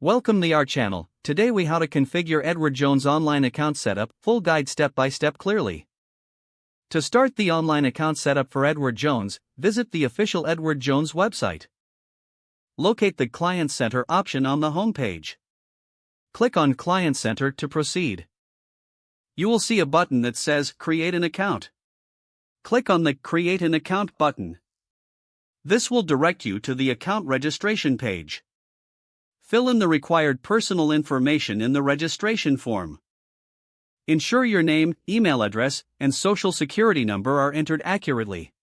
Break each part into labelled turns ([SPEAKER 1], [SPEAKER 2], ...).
[SPEAKER 1] Welcome to our channel. Today we how to configure Edward Jones online account setup, full guide step by step clearly. To start the online account setup for Edward Jones, visit the official Edward Jones website. Locate the Client Center option on the home page. Click on Client Center to proceed. You will see a button that says Create an Account. Click on the Create an Account button. This will direct you to the account registration page. Fill in the required personal information in the registration form. Ensure your name, email address, and social security number are entered accurately.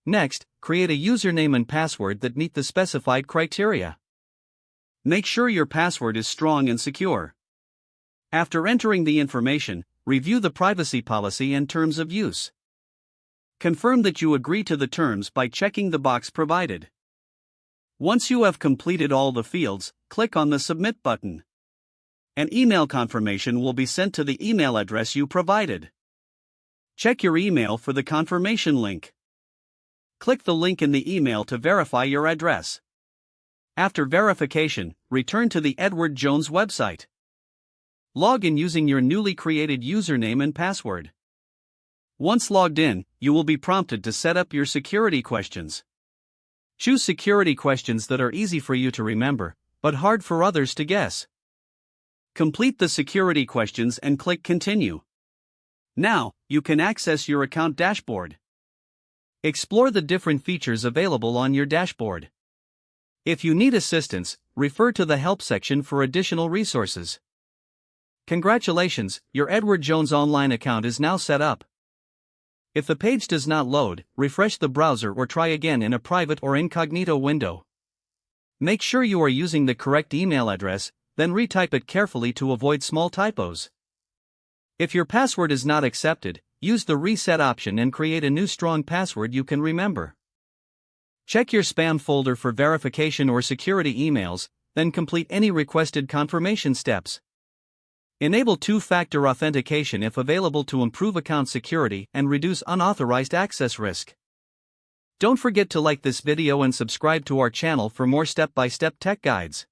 [SPEAKER 1] Next, create a username and password that meet the specified criteria. Make sure your password is strong and secure. After entering the information, review the privacy policy and terms of use. Confirm that you agree to the terms by checking the box provided. Once you have completed all the fields, click on the Submit button. An email confirmation will be sent to the email address you provided. Check your email for the confirmation link. Click the link in the email to verify your address. After verification, return to the Edward Jones website. Log in using your newly created username and password. Once logged in, you will be prompted to set up your security questions. Choose security questions that are easy for you to remember, but hard for others to guess. Complete the security questions and click Continue. Now, you can access your account dashboard. Explore the different features available on your dashboard. If you need assistance, refer to the Help section for additional resources. Congratulations, your Edward Jones online account is now set up. If the page does not load, refresh the browser or try again in a private or incognito window. Make sure you are using the correct email address, then retype it carefully to avoid small typos. If your password is not accepted, use the Reset option and create a new strong password you can remember. Check your spam folder for verification or security emails, then complete any requested confirmation steps. Enable two-factor authentication if available to improve account security and reduce unauthorized access risk. Don't forget to like this video and subscribe to our channel for more step-by-step tech guides.